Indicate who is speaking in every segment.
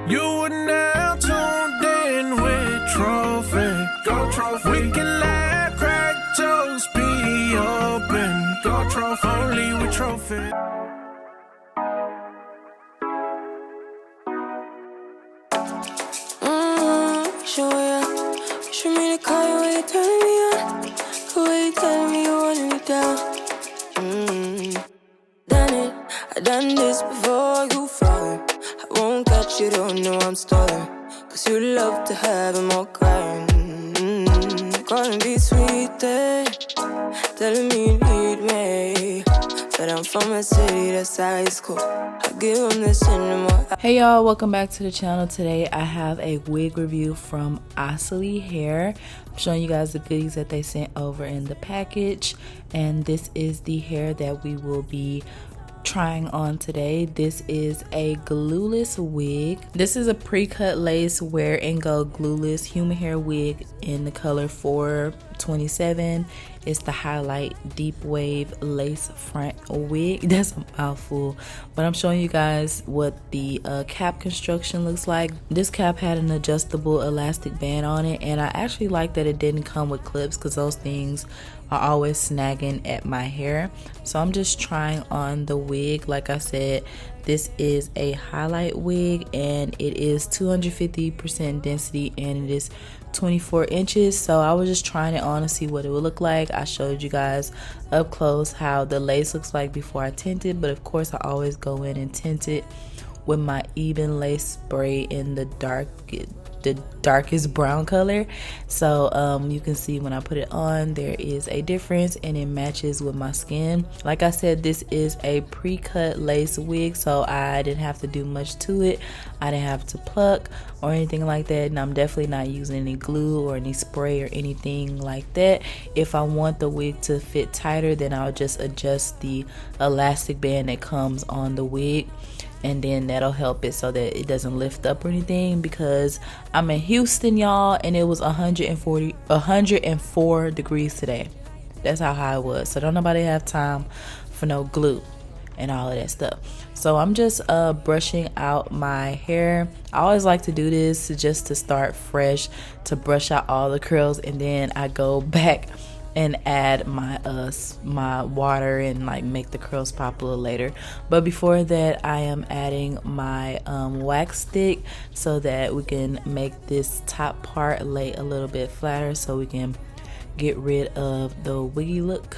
Speaker 1: You are now tuned in with Trophy. Go Trophy. We can laugh, crack jokes, be open. Go Trophy. Only with Trophy.
Speaker 2: Show ya. Show me the car, you ain't turning me on. The way you telling me you want me down. Done it, I done this before you fall. I won't catch you, don't know I'm stalling. Cause you love to have them all crying. Calling me sweet, telling me you need me. But I'm from a city that's high school. I give them this anymore.
Speaker 3: Hey y'all, welcome back to the channel. Today I have a wig review from Ossilee hair. I'm showing you guys the goodies that they sent over in the package, and this is the hair that we will be trying on today. This is a glueless wig. This is a pre-cut lace wear and go glueless human hair wig in the color 427. It's the highlight deep wave lace front wig. That's a mouthful, but I'm showing you guys what the cap construction looks like. This cap had an adjustable elastic band on it, and I actually like that it didn't come with clips because those things are always snagging at my hair. So I'm just trying on the wig. Like I said, this is a highlight wig and it is 250% density and it is 24 inches. So I was just trying it on to see what it would look like. I showed you guys up close how the lace looks like before I tint it, but of course I always go in and tint it with my even lace spray in the darkest brown color. So you can see when I put it on, there is a difference and it matches with my skin. Like I said, this is a pre-cut lace wig, so I didn't have to do much to it. I didn't have to pluck or anything like that, and I'm definitely not using any glue or any spray or anything like that. If I want the wig to fit tighter, then I'll just adjust the elastic band that comes on the wig, and then that'll help it so that it doesn't lift up or anything, because I'm in Houston, y'all, and it was 104 degrees today. That's how high it was. So don't nobody have time for no glue and all of that stuff. So I'm just brushing out my hair. I always like to do this just to start fresh, to brush out all the curls, and then I go back and add my my water and like make the curls pop a little later. But before that, I am adding my wax stick so that we can make this top part lay a little bit flatter, so we can get rid of the wiggy look.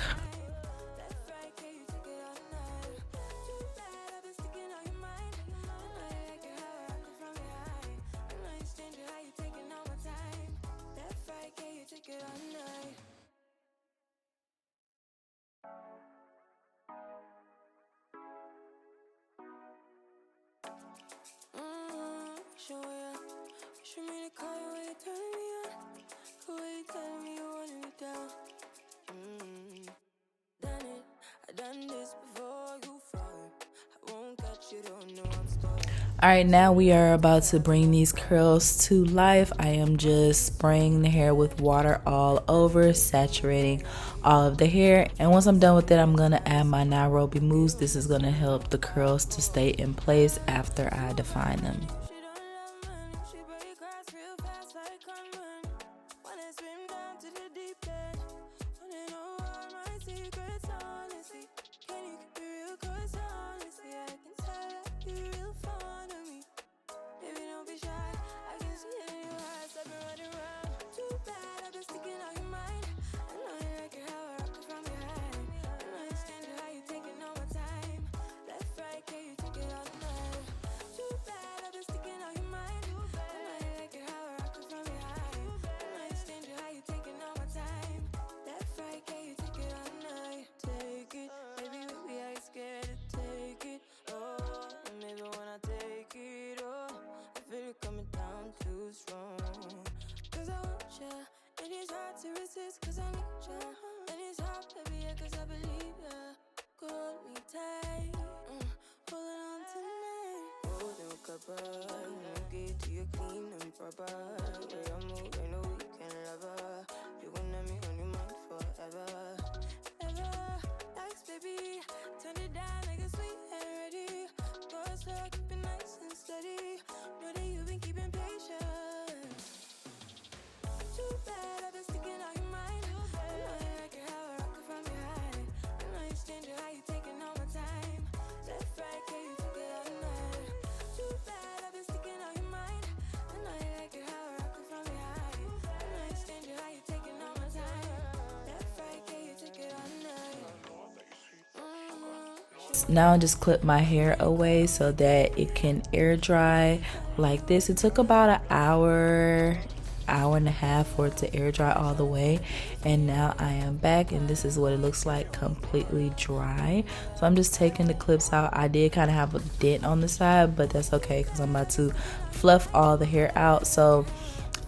Speaker 2: Show ya. Show me the car, you ain't turning me on. The way you telling me you want me down. Done it, I done this before you fall. I won't catch you, don't know I'm stalling.
Speaker 3: Alright, now we are about to bring these curls to life. I am just spraying the hair with water all over, saturating all of the hair. And once I'm done with it, I'm going to add my Nairobi mousse. This is going to help the curls to stay in place after I define them. now I just clip my hair away so that it can air dry like this. It took about an hour and a half for it to air dry all the way, and now I am back and this is what it looks like, completely dry. So I'm just taking the clips out. I did kind of have a dent on the side, but that's okay because I'm about to fluff all the hair out. So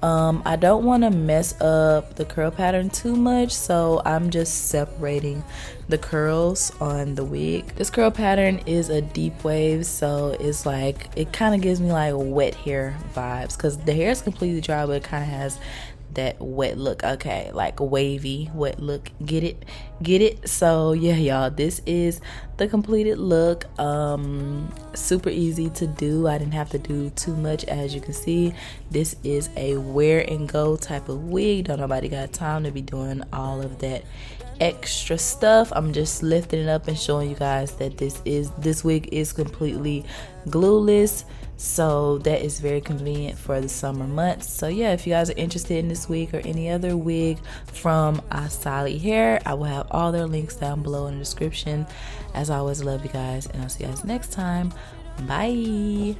Speaker 3: I don't want to mess up the curl pattern too much, so I'm just separating the curls on the wig. This curl pattern is a deep wave, so it's like, it kind of gives me like wet hair vibes because the hair is completely dry, but it kind of has that wet look. Okay, like wavy wet look. Get it? So yeah, y'all, this is the completed look. Super easy to do. I didn't have to do too much. As you can see, this is a wear and go type of wig. Don't nobody got time to be doing all of that extra stuff. I'm just lifting it up and showing you guys that this wig is completely glueless, so that is very convenient for the summer months. So yeah, if you guys are interested in this wig or any other wig from Ossilee Hair, I will have all their links down below in the description. As always, love you guys, and I'll see you guys next time. Bye.